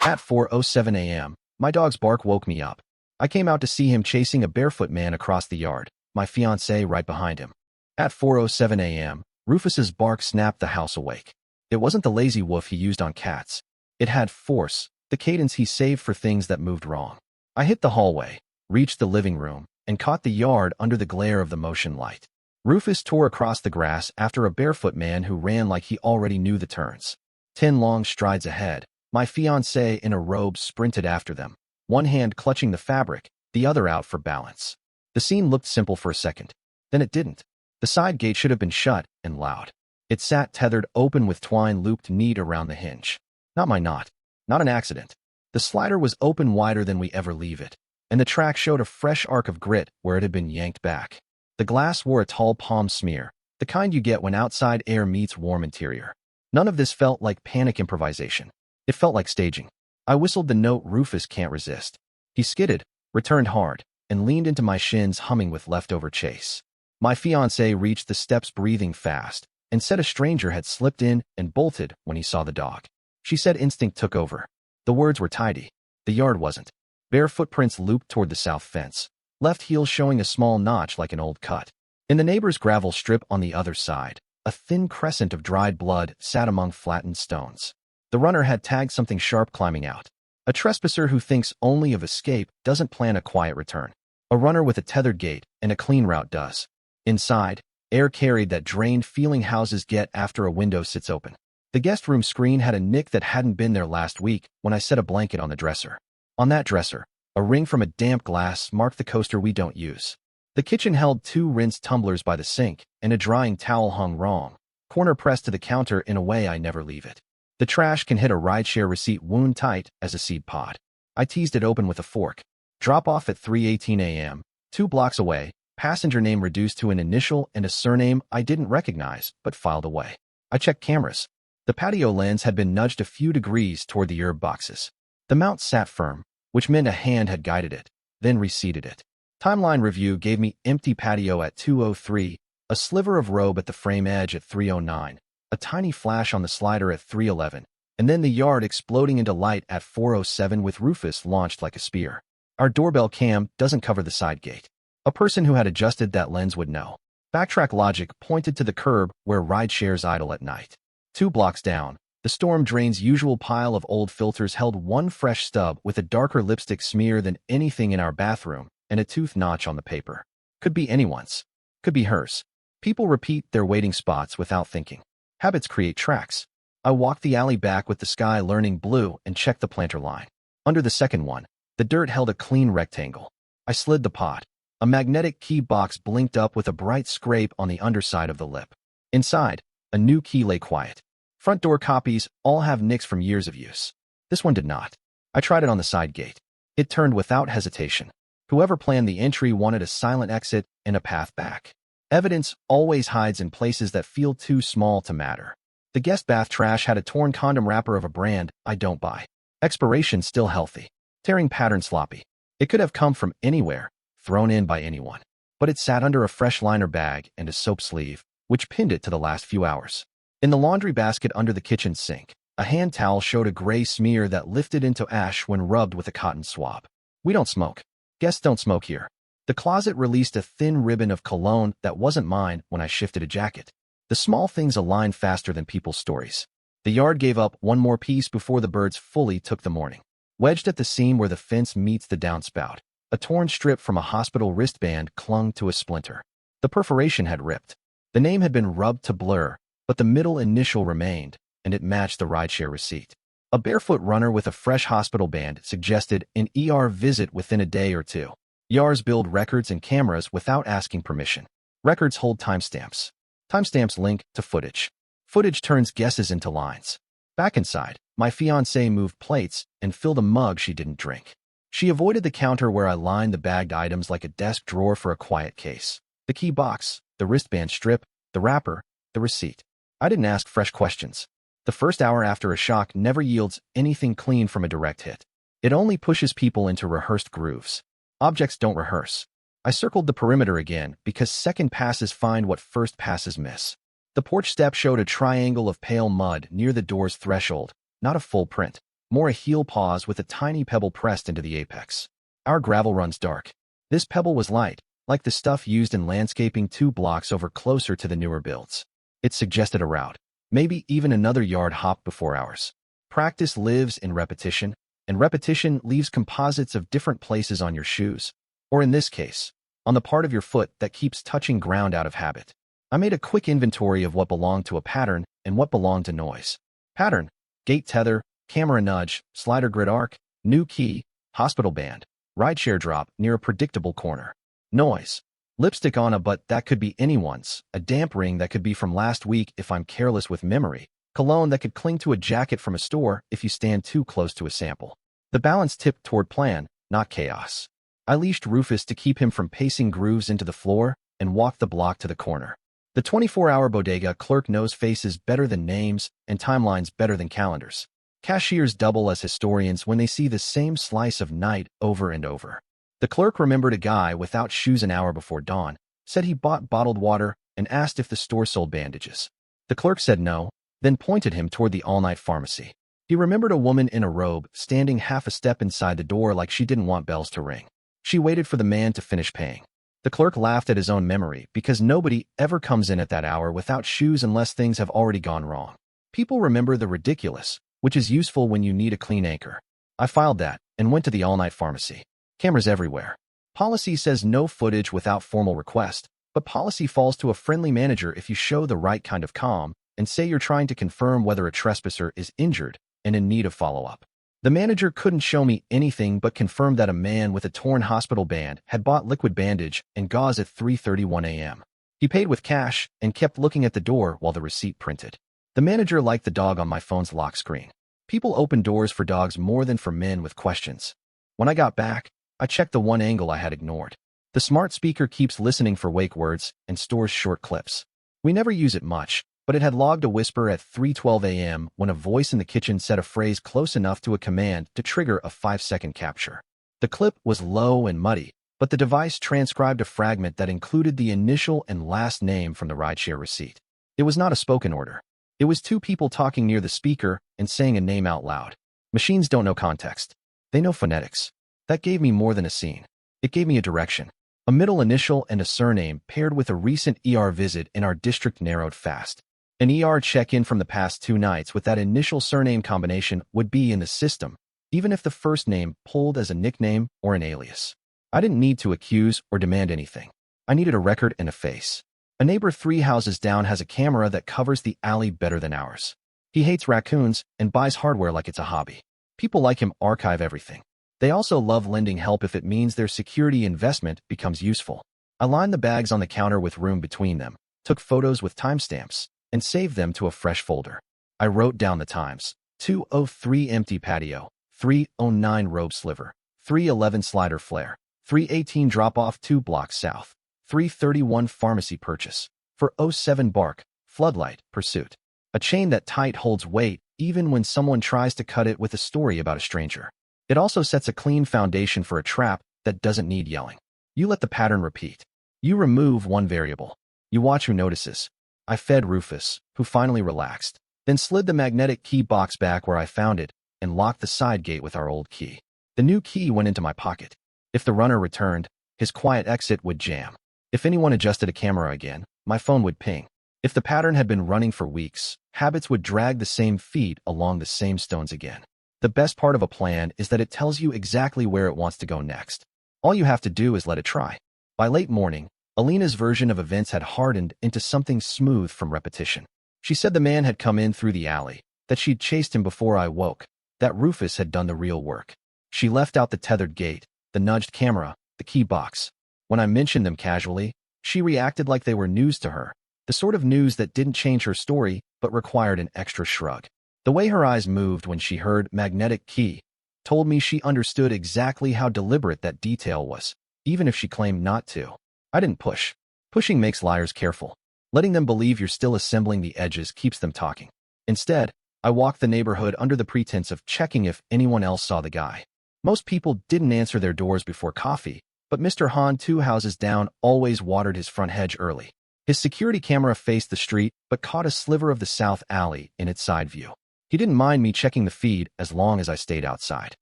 At 4:07 a.m., my dog's bark woke me up. I came out to see him chasing a barefoot man across the yard, my fiancée right behind him. At 4:07 a.m., Rufus's bark snapped the house awake. It wasn't the lazy woof he used on cats. It had force, the cadence he saved for things that moved wrong. I hit the hallway, reached the living room, and caught the yard under the glare of the motion light. Rufus tore across the grass after a barefoot man who ran like he already knew the turns. 10 long strides ahead, my fiancée in a robe sprinted after them, one hand clutching the fabric, the other out for balance. The scene looked simple for a second. Then it didn't. The side gate should have been shut and loud. It sat tethered open with twine looped neat around the hinge. Not my knot. Not an accident. The slider was open wider than we ever leave it, and the track showed a fresh arc of grit where it had been yanked back. The glass wore a tall palm smear, the kind you get when outside air meets warm interior. None of this felt like panic improvisation. It felt like staging. I whistled the note Rufus can't resist. He skidded, returned hard, and leaned into my shins humming with leftover chase. My fiancé reached the steps breathing fast, and said a stranger had slipped in and bolted when he saw the dog. She said instinct took over. The words were tidy. The yard wasn't. Bare footprints looped toward the south fence, left heel showing a small notch like an old cut. In the neighbor's gravel strip on the other side, a thin crescent of dried blood sat among flattened stones. The runner had tagged something sharp climbing out. A trespasser who thinks only of escape doesn't plan a quiet return. A runner with a tethered gate and a clean route does. Inside, air carried that drained feeling houses get after a window sits open. The guest room screen had a nick that hadn't been there last week when I set a blanket on the dresser. On that dresser, a ring from a damp glass marked the coaster we don't use. The kitchen held 2 rinsed tumblers by the sink, and a drying towel hung wrong, corner pressed to the counter in a way I never leave it. The trash can hit a rideshare receipt wound tight as a seed pod. I teased it open with a fork. Drop off at 3:18 a.m., 2 blocks away, passenger name reduced to an initial and a surname I didn't recognize, but filed away. I checked cameras. The patio lens had been nudged a few degrees toward the herb boxes. The mount sat firm, which meant a hand had guided it, then reseated it. Timeline review gave me empty patio at 2:03, a sliver of robe at the frame edge at 3:09, a tiny flash on the slider at 3:11, and then the yard exploding into light at 4:07 with Rufus launched like a spear. Our doorbell cam doesn't cover the side gate. A person who had adjusted that lens would know. Backtrack logic pointed to the curb where rideshares idle at night. 2 blocks down, the storm drain's usual pile of old filters held one fresh stub with a darker lipstick smear than anything in our bathroom and a tooth notch on the paper. Could be anyone's. Could be hers. People repeat their waiting spots without thinking. Habits create tracks. I walked the alley back with the sky learning blue and checked the planter line. Under the second one, the dirt held a clean rectangle. I slid the pot. A magnetic key box blinked up with a bright scrape on the underside of the lip. Inside, a new key lay quiet. Front door copies all have nicks from years of use. This one did not. I tried it on the side gate. It turned without hesitation. Whoever planned the entry wanted a silent exit and a path back. Evidence always hides in places that feel too small to matter. The guest bath trash had a torn condom wrapper of a brand I don't buy. Expiration still healthy. Tearing pattern sloppy. It could have come from anywhere, thrown in by anyone. But it sat under a fresh liner bag and a soap sleeve, which pinned it to the last few hours. In the laundry basket under the kitchen sink, a hand towel showed a gray smear that lifted into ash when rubbed with a cotton swab. We don't smoke. Guests don't smoke here. The closet released a thin ribbon of cologne that wasn't mine when I shifted a jacket. The small things align faster than people's stories. The yard gave up one more piece before the birds fully took the morning. Wedged at the seam where the fence meets the downspout, a torn strip from a hospital wristband clung to a splinter. The perforation had ripped. The name had been rubbed to blur, but the middle initial remained, and it matched the rideshare receipt. A barefoot runner with a fresh hospital band suggested an ER visit within a day or 2. ERs build records and cameras without asking permission. Records hold timestamps. Timestamps link to footage. Footage turns guesses into lines. Back inside, my fiancée moved plates and filled a mug she didn't drink. She avoided the counter where I lined the bagged items like a desk drawer for a quiet case. The key box, the wristband strip, the wrapper, the receipt. I didn't ask fresh questions. The first hour after a shock never yields anything clean from a direct hit. It only pushes people into rehearsed grooves. Objects don't rehearse. I circled the perimeter again because second passes find what first passes miss. The porch step showed a triangle of pale mud near the door's threshold, not a full print. more a heel pause with a tiny pebble pressed into the apex. Our gravel runs dark. This pebble was light, like the stuff used in landscaping 2 blocks over closer to the newer builds. It suggested a route, maybe even another yard hop before ours. Practice lives in repetition, and repetition leaves composites of different places on your shoes, or in this case, on the part of your foot that keeps touching ground out of habit. I made a quick inventory of what belonged to a pattern and what belonged to noise. Pattern: gate tether, camera nudge, slider grid arc, new key, hospital band, rideshare drop near a predictable corner. Noise: lipstick on a butt that could be anyone's, a damp ring that could be from last week if I'm careless with memory, cologne that could cling to a jacket from a store if you stand too close to a sample. The balance tipped toward plan, not chaos. I leashed Rufus to keep him from pacing grooves into the floor and walked the block to the corner. The 24-hour bodega clerk knows faces better than names and timelines better than calendars. Cashiers double as historians when they see the same slice of night over and over. The clerk remembered a guy without shoes an hour before dawn, said he bought bottled water, and asked if the store sold bandages. The clerk said no, then pointed him toward the all-night pharmacy. He remembered a woman in a robe standing half a step inside the door like she didn't want bells to ring. She waited for the man to finish paying. The clerk laughed at his own memory because nobody ever comes in at that hour without shoes unless things have already gone wrong. People remember the ridiculous, which is useful when you need a clean anchor. I filed that and went to the all-night pharmacy. Cameras everywhere. Policy says no footage without formal request, but policy falls to a friendly manager if you show the right kind of calm and say you're trying to confirm whether a trespasser is injured and in need of follow-up. The manager couldn't show me anything but confirmed that a man with a torn hospital band had bought liquid bandage and gauze at 3:31 a.m. He paid with cash and kept looking at the door while the receipt printed. The manager liked the dog on my phone's lock screen. People open doors for dogs more than for men with questions. When I got back, I checked the one angle I had ignored. The smart speaker keeps listening for wake words and stores short clips. We never use it much, but it had logged a whisper at 3:12 a.m. when a voice in the kitchen said a phrase close enough to a command to trigger a 5-second capture. The clip was low and muddy, but the device transcribed a fragment that included the initial and last name from the rideshare receipt. It was not a spoken order. It was 2 people talking near the speaker and saying a name out loud. Machines don't know context. They know phonetics. That gave me more than a scene. It gave me a direction. A middle initial and a surname paired with a recent ER visit in our district narrowed fast. An ER check-in from the past 2 nights with that initial surname combination would be in the system, even if the first name pulled as a nickname or an alias. I didn't need to accuse or demand anything. I needed a record and a face. A neighbor 3 houses down has a camera that covers the alley better than ours. He hates raccoons and buys hardware like it's a hobby. People like him archive everything. They also love lending help if it means their security investment becomes useful. I lined the bags on the counter with room between them, took photos with timestamps, and saved them to a fresh folder. I wrote down the times: 2:03 empty patio, 3:09 robe sliver, 3:11 slider flare, 3:18 drop-off 2 blocks south, 3:31 pharmacy purchase, 4:07 bark, floodlight, pursuit. A chain that tight holds weight even when someone tries to cut it with a story about a stranger. It also sets a clean foundation for a trap that doesn't need yelling. You let the pattern repeat. You remove one variable. You watch who notices. I fed Rufus, who finally relaxed, then slid the magnetic key box back where I found it and locked the side gate with our old key. The new key went into my pocket. If the runner returned, his quiet exit would jam. If anyone adjusted a camera again, my phone would ping. If the pattern had been running for weeks, habits would drag the same feet along the same stones again. The best part of a plan is that it tells you exactly where it wants to go next. All you have to do is let it try. By late morning, Alina's version of events had hardened into something smooth from repetition. She said the man had come in through the alley, that she'd chased him before I woke, that Rufus had done the real work. She left out the tethered gate, the nudged camera, the key box. When I mentioned them casually, she reacted like they were news to her, the sort of news that didn't change her story but required an extra shrug. The way her eyes moved when she heard magnetic key told me she understood exactly how deliberate that detail was, even if she claimed not to. I didn't push. Pushing makes liars careful. Letting them believe you're still assembling the edges keeps them talking. Instead, I walked the neighborhood under the pretense of checking if anyone else saw the guy. Most people didn't answer their doors before coffee, but Mr. Han 2 houses down always watered his front hedge early. His security camera faced the street but caught a sliver of the south alley in its side view. He didn't mind me checking the feed as long as I stayed outside.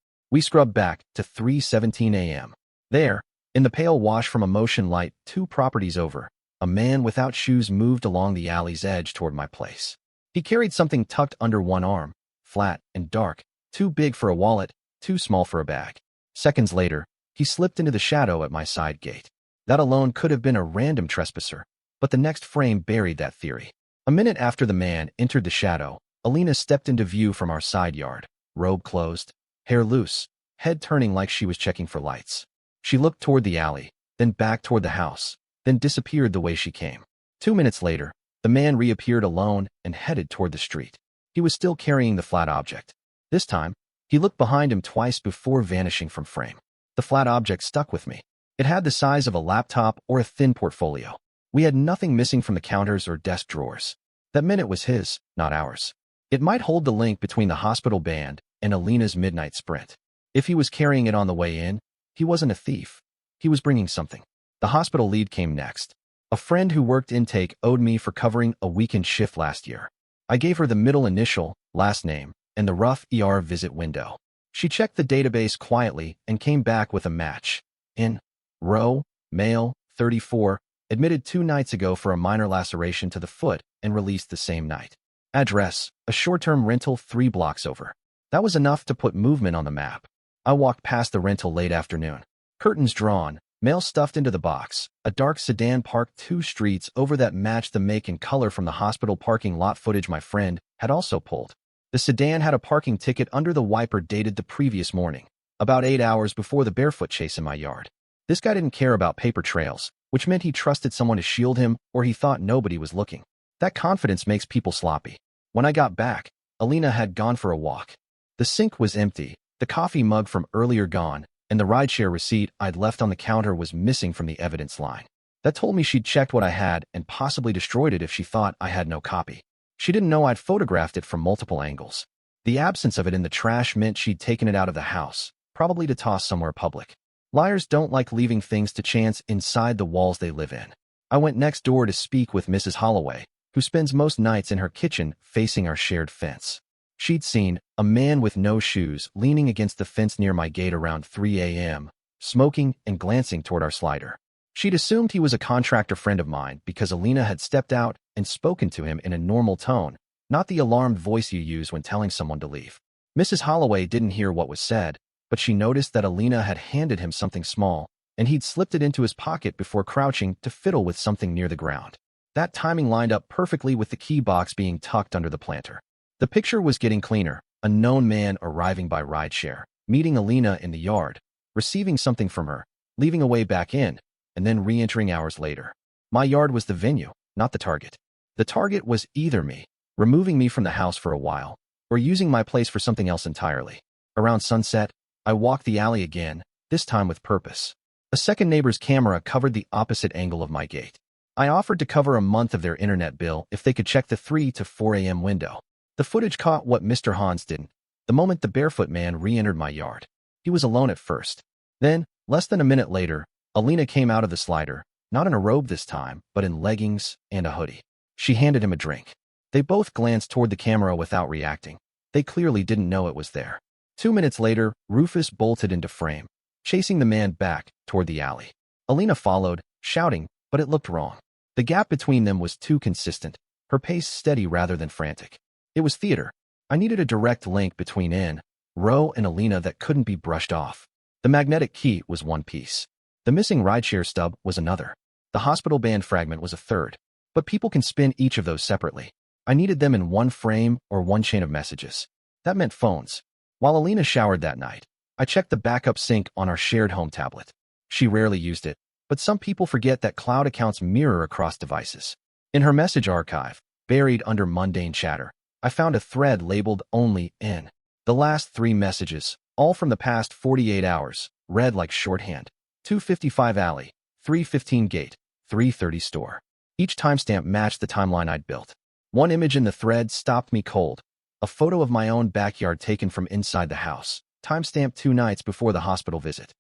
We scrubbed back to 3:17 a.m. There, in the pale wash from a motion light 2 properties over, a man without shoes moved along the alley's edge toward my place. He carried something tucked under one arm, flat and dark, too big for a wallet, too small for a bag. Seconds later, he slipped into the shadow at my side gate. That alone could have been a random trespasser, but the next frame buried that theory. A minute after the man entered the shadow, Alina stepped into view from our side yard, robe closed, hair loose, head turning like she was checking for lights. She looked toward the alley, then back toward the house, then disappeared the way she came. 2 minutes later, the man reappeared alone and headed toward the street. He was still carrying the flat object. This time, he looked behind him twice before vanishing from frame. The flat object stuck with me. It had the size of a laptop or a thin portfolio. We had nothing missing from the counters or desk drawers. That meant it was his, not ours. It might hold the link between the hospital band and Alina's midnight sprint. If he was carrying it on the way in, he wasn't a thief. He was bringing something. The hospital lead came next. A friend who worked intake owed me for covering a weekend shift last year. I gave her the middle initial, last name, and the rough ER visit window. She checked the database quietly and came back with a match. In row, male, 34, admitted 2 nights ago for a minor laceration to the foot and released the same night. Address, a short-term rental 3 blocks over. That was enough to put movement on the map. I walked past the rental late afternoon. Curtains drawn, mail stuffed into the box, a dark sedan parked 2 streets over that matched the make and color from the hospital parking lot footage my friend had also pulled. The sedan had a parking ticket under the wiper dated the previous morning, about 8 hours before the Barefoot chase in my yard. This guy didn't care about paper trails, which meant he trusted someone to shield him or he thought nobody was looking. That confidence makes people sloppy. When I got back, Alina had gone for a walk. The sink was empty, the coffee mug from earlier gone, and the rideshare receipt I'd left on the counter was missing from the evidence line. That told me she'd checked what I had and possibly destroyed it if she thought I had no copy. She didn't know I'd photographed it from multiple angles. The absence of it in the trash meant she'd taken it out of the house, probably to toss somewhere public. Liars don't like leaving things to chance inside the walls they live in. I went next door to speak with Mrs. Holloway, who spends most nights in her kitchen facing our shared fence. She'd seen a man with no shoes leaning against the fence near my gate around 3 a.m., smoking and glancing toward our slider. She'd assumed he was a contractor friend of mine because Alina had stepped out and spoken to him in a normal tone, not the alarmed voice you use when telling someone to leave. Mrs. Holloway didn't hear what was said, but she noticed that Alina had handed him something small, and he'd slipped it into his pocket before crouching to fiddle with something near the ground. That timing lined up perfectly with the key box being tucked under the planter. The picture was getting cleaner, a known man arriving by rideshare, meeting Alina in the yard, receiving something from her, leaving away back in, and then re-entering hours later. My yard was the venue, not the target. The target was either me, removing me from the house for a while, or using my place for something else entirely. Around sunset, I walked the alley again, this time with purpose. A second neighbor's camera covered the opposite angle of my gate. I offered to cover a month of their internet bill if they could check the 3 to 4 a.m. window. The footage caught what Mr. Hans didn't. The moment the Barefoot man re-entered my yard, he was alone at first. Then, less than a minute later, Alina came out of the slider, not in a robe this time, but in leggings and a hoodie. She handed him a drink. They both glanced toward the camera without reacting. They clearly didn't know it was there. 2 minutes later, Rufus bolted into frame, chasing the man back toward the alley. Alina followed, shouting, but it looked wrong. The gap between them was too consistent, her pace steady rather than frantic. It was theater. I needed a direct link between Roe and Alina that couldn't be brushed off. The magnetic key was one piece. The missing rideshare stub was another. The hospital band fragment was a third. But people can spin each of those separately. I needed them in one frame or one chain of messages. That meant phones. While Alina showered that night, I checked the backup sync on our shared home tablet. She rarely used it, but some people forget that cloud accounts mirror across devices. In her message archive, buried under mundane chatter, I found a thread labeled only in. The last 3 messages, all from the past 48 hours, read like shorthand. 255 alley, 315 gate, 330 store. Each timestamp matched the timeline I'd built. One image in the thread stopped me cold. A photo of my own backyard taken from inside the house, timestamped 2 nights before the hospital visit.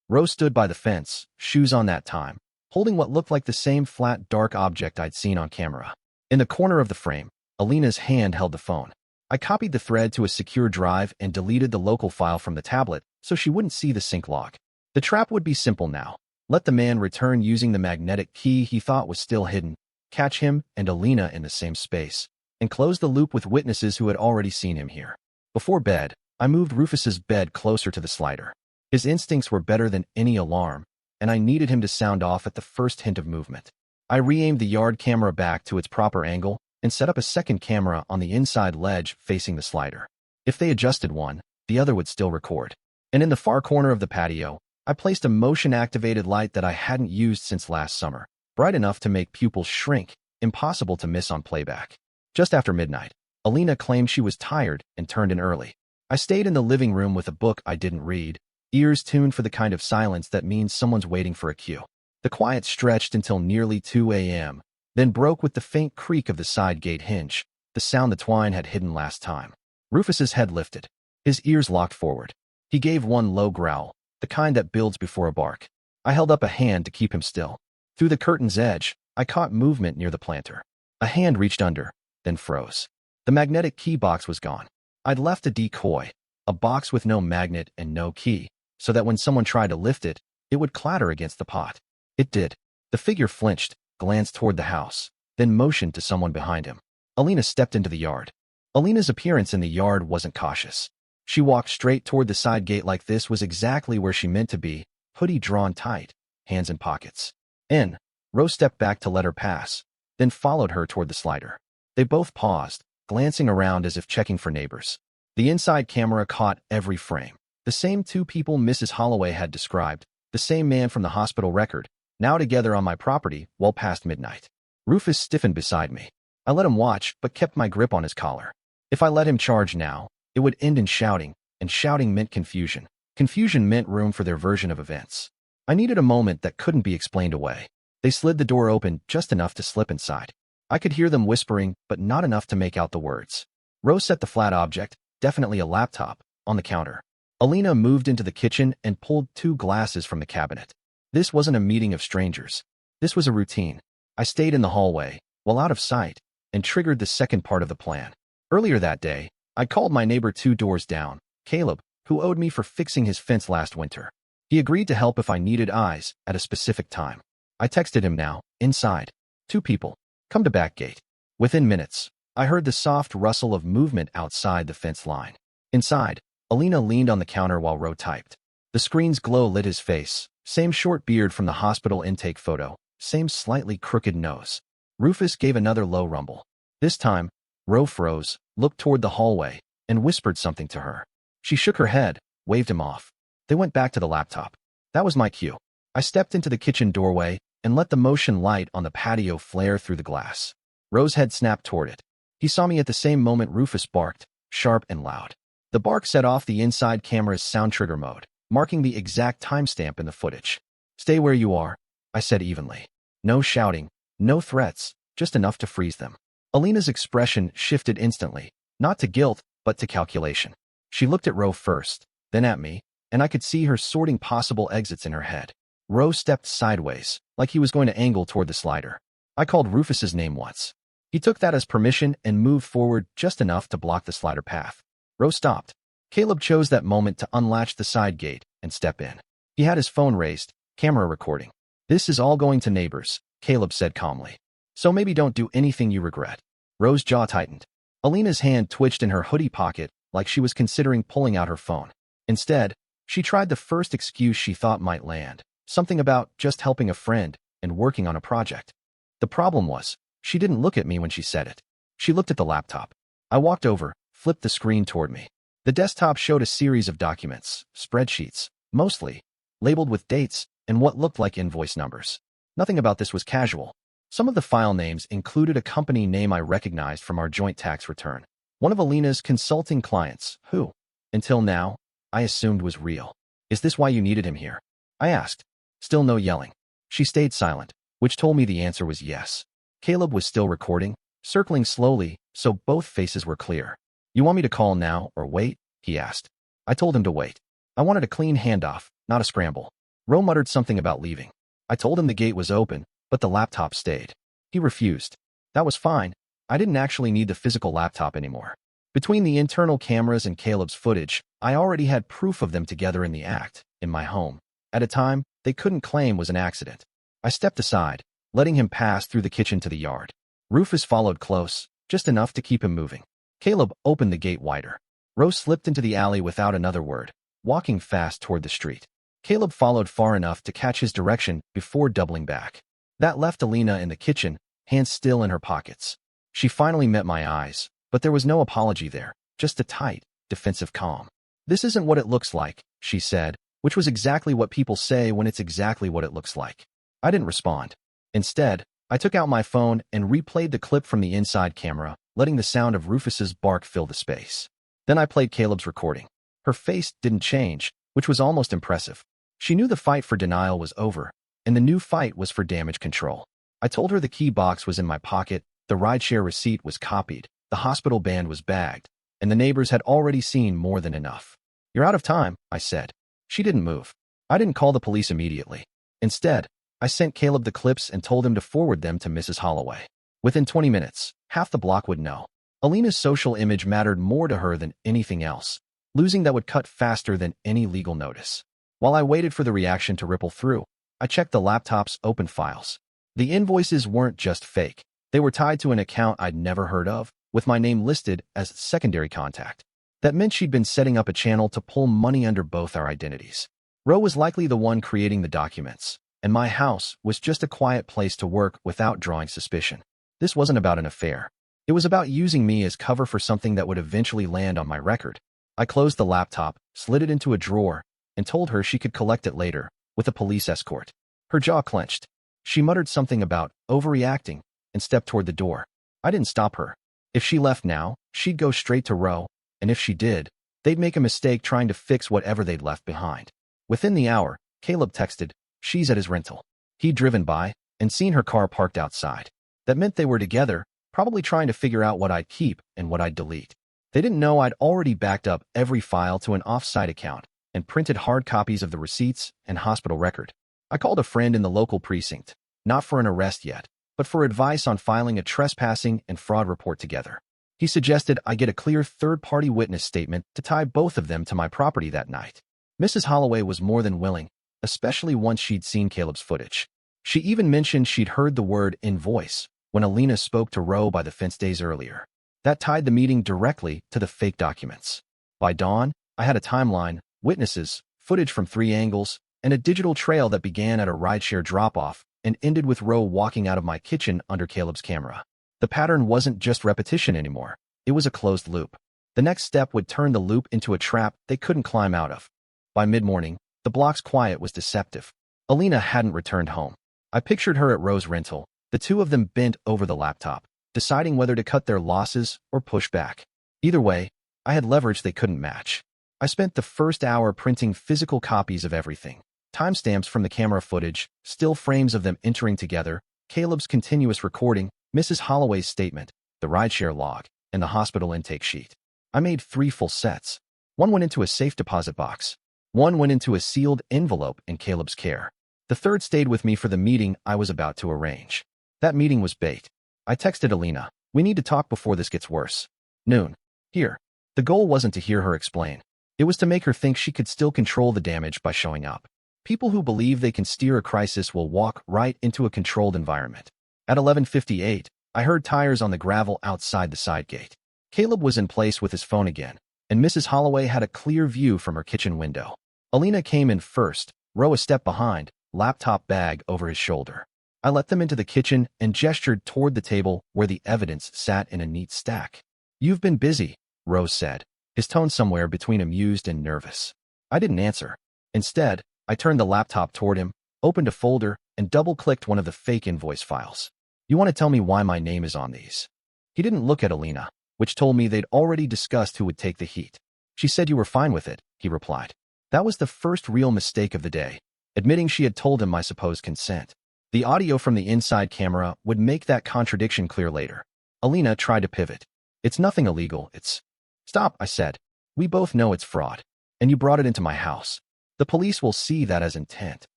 Rose stood by the fence, shoes on that time, holding what looked like the same flat, dark object I'd seen on camera. In the corner of the frame, Alina's hand held the phone. I copied the thread to a secure drive and deleted the local file from the tablet so she wouldn't see the sync log. The trap would be simple now. Let the man return using the magnetic key he thought was still hidden, catch him and Alina in the same space, and close the loop with witnesses who had already seen him here. Before bed, I moved Rufus's bed closer to the slider. His instincts were better than any alarm, and I needed him to sound off at the first hint of movement. I re-aimed the yard camera back to its proper angle and set up a second camera on the inside ledge facing the slider. If they adjusted one, the other would still record. And in the far corner of the patio, I placed a motion-activated light that I hadn't used since last summer, bright enough to make pupils shrink, impossible to miss on playback. Just after midnight, Alina claimed she was tired and turned in early. I stayed in the living room with a book I didn't read, ears tuned for the kind of silence that means someone's waiting for a cue. The quiet stretched until nearly 2 a.m., then broke with the faint creak of the side gate hinge, the sound the twine had hidden last time. Rufus's head lifted, his ears locked forward. He gave one low growl, the kind that builds before a bark. I held up a hand to keep him still. Through the curtain's edge, I caught movement near the planter. A hand reached under, then froze. The magnetic key box was gone. I'd left a decoy, a box with no magnet and no key, so that when someone tried to lift it, it would clatter against the pot. It did. The figure flinched, glanced toward the house, then motioned to someone behind him. Alina stepped into the yard. Alina's appearance in the yard wasn't cautious. She walked straight toward the side gate like this was exactly where she meant to be, hoodie drawn tight, hands in pockets. In. Rose stepped back to let her pass, then followed her toward the slider. They both paused, glancing around as if checking for neighbors. The inside camera caught every frame. The same two people Mrs. Holloway had described, the same man from the hospital record, now together on my property well past midnight. Rufus stiffened beside me. I let him watch, but kept my grip on his collar. If I let him charge now, it would end in shouting, and shouting meant confusion. Confusion meant room for their version of events. I needed a moment that couldn't be explained away. They slid the door open just enough to slip inside. I could hear them whispering, but not enough to make out the words. Rose set the flat object, definitely a laptop, on the counter. Alina moved into the kitchen and pulled 2 glasses from the cabinet. This wasn't a meeting of strangers. This was a routine. I stayed in the hallway, well out of sight, and triggered the second part of the plan. Earlier that day, I called my neighbor 2 doors down, Caleb, who owed me for fixing his fence last winter. He agreed to help if I needed eyes at a specific time. I texted him now, inside. 2 people. Come to back gate. Within minutes, I heard the soft rustle of movement outside the fence line. Inside, Alina leaned on the counter while Ro typed. The screen's glow lit his face, same short beard from the hospital intake photo, same slightly crooked nose. Rufus gave another low rumble. This time, Ro froze, looked toward the hallway, and whispered something to her. She shook her head, waved him off. They went back to the laptop. That was my cue. I stepped into the kitchen doorway and let the motion light on the patio flare through the glass. Ro's head snapped toward it. He saw me at the same moment. Rufus barked, sharp and loud. The bark set off the inside camera's sound trigger mode, marking the exact timestamp in the footage. Stay where you are, I said evenly. No shouting, no threats, just enough to freeze them. Alina's expression shifted instantly, not to guilt, but to calculation. She looked at Ro first, then at me, and I could see her sorting possible exits in her head. Ro stepped sideways, like he was going to angle toward the slider. I called Rufus's name once. He took that as permission and moved forward just enough to block the slider path. Ro stopped. Caleb chose that moment to unlatch the side gate and step in. He had his phone raised, camera recording. This is all going to neighbors, Caleb said calmly. So maybe don't do anything you regret. Ro's jaw tightened. Alina's hand twitched in her hoodie pocket like she was considering pulling out her phone. Instead, she tried the first excuse she thought might land, something about just helping a friend and working on a project. The problem was, she didn't look at me when she said it. She looked at the laptop. I walked over, flipped the screen toward me. The desktop showed a series of documents, spreadsheets, mostly, labeled with dates and what looked like invoice numbers. Nothing about this was casual. Some of the file names included a company name I recognized from our joint tax return. One of Alina's consulting clients, who, until now, I assumed was real. Is this why you needed him here? I asked. Still no yelling. She stayed silent, which told me the answer was yes. Caleb was still recording, circling slowly, so both faces were clear. You want me to call now or wait? He asked. I told him to wait. I wanted a clean handoff, not a scramble. Ro muttered something about leaving. I told him the gate was open, but the laptop stayed. He refused. That was fine. I didn't actually need the physical laptop anymore. Between the internal cameras and Caleb's footage, I already had proof of them together in the act, in my home, at a time they couldn't claim was an accident. I stepped aside, letting him pass through the kitchen to the yard. Rufus followed close, just enough to keep him moving. Caleb opened the gate wider. Rose slipped into the alley without another word, walking fast toward the street. Caleb followed far enough to catch his direction before doubling back. That left Alina in the kitchen, hands still in her pockets. She finally met my eyes, but there was no apology there, just a tight, defensive calm. "This isn't what it looks like," she said, which was exactly what people say when it's exactly what it looks like. I didn't respond. Instead, I took out my phone and replayed the clip from the inside camera, letting the sound of Rufus's bark fill the space. Then I played Caleb's recording. Her face didn't change, which was almost impressive. She knew the fight for denial was over, and the new fight was for damage control. I told her the key box was in my pocket, the rideshare receipt was copied, the hospital band was bagged, and the neighbors had already seen more than enough. "You're out of time," I said. She didn't move. I didn't call the police immediately. Instead, I sent Caleb the clips and told him to forward them to Mrs. Holloway. Within 20 minutes, half the block would know. Alina's social image mattered more to her than anything else. Losing that would cut faster than any legal notice. While I waited for the reaction to ripple through, I checked the laptop's open files. The invoices weren't just fake. They were tied to an account I'd never heard of, with my name listed as secondary contact. That meant she'd been setting up a channel to pull money under both our identities. Ro was likely the one creating the documents, and my house was just a quiet place to work without drawing suspicion. This wasn't about an affair. It was about using me as cover for something that would eventually land on my record. I closed the laptop, slid it into a drawer, and told her she could collect it later, with a police escort. Her jaw clenched. She muttered something about overreacting and stepped toward the door. I didn't stop her. If she left now, she'd go straight to Ro, and if she did, they'd make a mistake trying to fix whatever they'd left behind. Within the hour, Caleb texted, "She's at his rental." He'd driven by and seen her car parked outside. That meant they were together, probably trying to figure out what I'd keep and what I'd delete. They didn't know I'd already backed up every file to an off-site account and printed hard copies of the receipts and hospital record. I called a friend in the local precinct, not for an arrest yet, but for advice on filing a trespassing and fraud report together. He suggested I get a clear third-party witness statement to tie both of them to my property that night. Mrs. Holloway was more than willing, especially once she'd seen Caleb's footage. She even mentioned she'd heard the word invoice when Alina spoke to Ro by the fence days earlier. That tied the meeting directly to the fake documents. By dawn, I had a timeline, witnesses, footage from 3 angles, and a digital trail that began at a rideshare drop-off and ended with Ro walking out of my kitchen under Caleb's camera. The pattern wasn't just repetition anymore. It was a closed loop. The next step would turn the loop into a trap they couldn't climb out of. By mid-morning, the block's quiet was deceptive. Alina hadn't returned home. I pictured her at Ro's rental, the two of them bent over the laptop, deciding whether to cut their losses or push back. Either way, I had leverage they couldn't match. I spent the first hour printing physical copies of everything. Timestamps from the camera footage, still frames of them entering together, Caleb's continuous recording, Mrs. Holloway's statement, the rideshare log, and the hospital intake sheet. I made 3 full sets. One went into a safe deposit box. One went into a sealed envelope in Caleb's care. The third stayed with me for the meeting I was about to arrange. That meeting was bait. I texted Alina, "We need to talk before this gets worse." Noon. Here. The goal wasn't to hear her explain. It was to make her think she could still control the damage by showing up. People who believe they can steer a crisis will walk right into a controlled environment. At 11:58, I heard tires on the gravel outside the side gate. Caleb was in place with his phone again, and Mrs. Holloway had a clear view from her kitchen window. Alina came in first, Ro a step behind, laptop bag over his shoulder. I let them into the kitchen and gestured toward the table where the evidence sat in a neat stack. "You've been busy," Ro said, his tone somewhere between amused and nervous. I didn't answer. Instead, I turned the laptop toward him, opened a folder, and double-clicked one of the fake invoice files. "You want to tell me why my name is on these?" He didn't look at Alina, which told me they'd already discussed who would take the heat. "She said you were fine with it," he replied. That was the first real mistake of the day, admitting she had told him my supposed consent. The audio from the inside camera would make that contradiction clear later. Alina tried to pivot. "It's nothing illegal, it's—" "Stop," I said. "We both know it's fraud. And you brought it into my house. The police will see that as intent."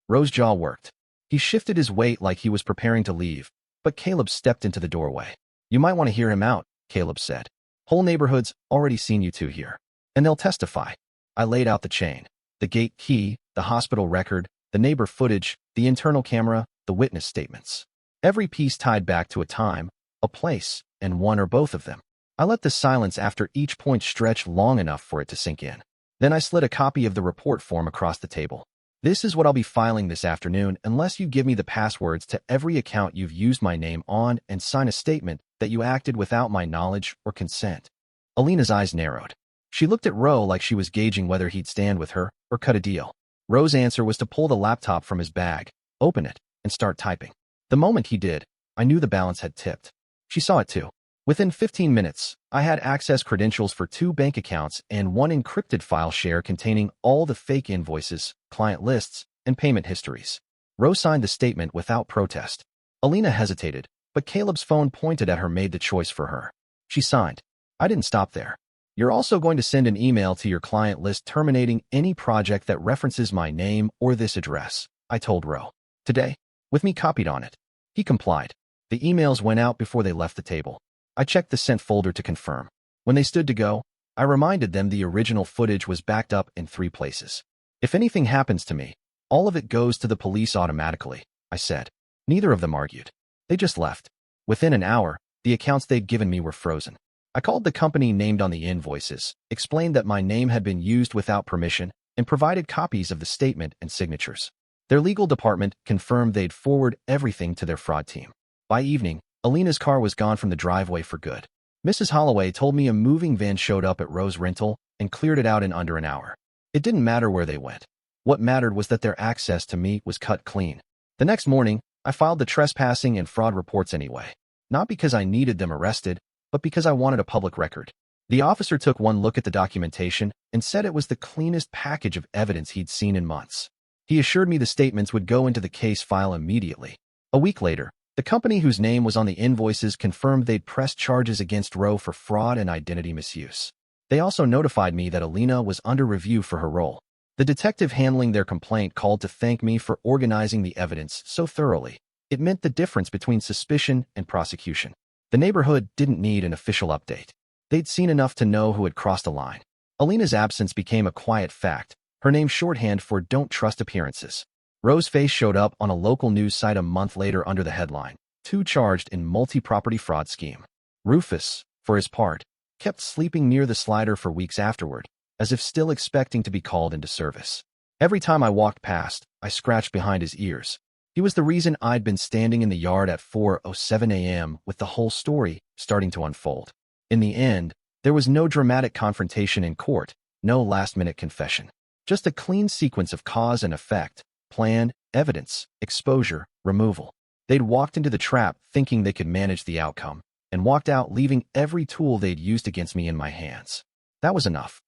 Ro's jaw worked. He shifted his weight like he was preparing to leave, but Caleb stepped into the doorway. "You might want to hear him out," Caleb said. Whole neighborhood's already seen you two here. And they'll testify. I laid out the chain. The gate key, the hospital record, the neighbor footage, the internal camera, the witness statements. Every piece tied back to a time, a place, and one or both of them. I let the silence after each point stretch long enough for it to sink in. Then I slid a copy of the report form across the table. This is what I'll be filing this afternoon unless you give me the passwords to every account you've used my name on and sign a statement that you acted without my knowledge or consent. Alina's eyes narrowed. She looked at Ro like she was gauging whether he'd stand with her or cut a deal. Ro's answer was to pull the laptop from his bag, open it, and start typing. The moment he did, I knew the balance had tipped. She saw it too. Within 15 minutes, I had access credentials for 2 bank accounts and 1 encrypted file share containing all the fake invoices, client lists, and payment histories. Ro signed the statement without protest. Alina hesitated, but Caleb's phone pointed at her made the choice for her. She signed. I didn't stop there. You're also going to send an email to your client list terminating any project that references my name or this address, I told Ro. Today, with me copied on it. He complied. The emails went out before they left the table. I checked the sent folder to confirm. When they stood to go, I reminded them the original footage was backed up in 3 places. If anything happens to me, all of it goes to the police automatically, I said. Neither of them argued. They just left. Within an hour, the accounts they'd given me were frozen. I called the company named on the invoices, explained that my name had been used without permission, and provided copies of the statement and signatures. Their legal department confirmed they'd forward everything to their fraud team. By evening, Alina's car was gone from the driveway for good. Mrs. Holloway told me a moving van showed up at Ro's rental and cleared it out in under an hour. It didn't matter where they went. What mattered was that their access to me was cut clean. The next morning, I filed the trespassing and fraud reports anyway. Not because I needed them arrested, but because I wanted a public record. The officer took one look at the documentation and said it was the cleanest package of evidence he'd seen in months. He assured me the statements would go into the case file immediately. A week later, the company whose name was on the invoices confirmed they'd pressed charges against Ro for fraud and identity misuse. They also notified me that Alina was under review for her role. The detective handling their complaint called to thank me for organizing the evidence so thoroughly. It meant the difference between suspicion and prosecution. The neighborhood didn't need an official update. They'd seen enough to know who had crossed a line. Alina's absence became a quiet fact, her name shorthand for don't trust appearances. Ro's face showed up on a local news site a month later under the headline, 2 charged in multi-property fraud scheme. Rufus, for his part, kept sleeping near the slider for weeks afterward, as if still expecting to be called into service. Every time I walked past, I scratched behind his ears. He was the reason I'd been standing in the yard at 4:07 a.m. with the whole story starting to unfold. In the end, there was no dramatic confrontation in court, no last-minute confession. Just a clean sequence of cause and effect, plan, evidence, exposure, removal. They'd walked into the trap thinking they could manage the outcome, and walked out leaving every tool they'd used against me in my hands. That was enough.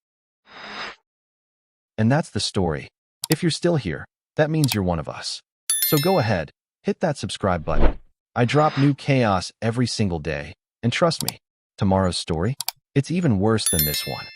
And that's the story. If you're still here, that means you're one of us. So go ahead, hit that subscribe button. I drop new chaos every single day, and trust me, tomorrow's story, it's even worse than this one.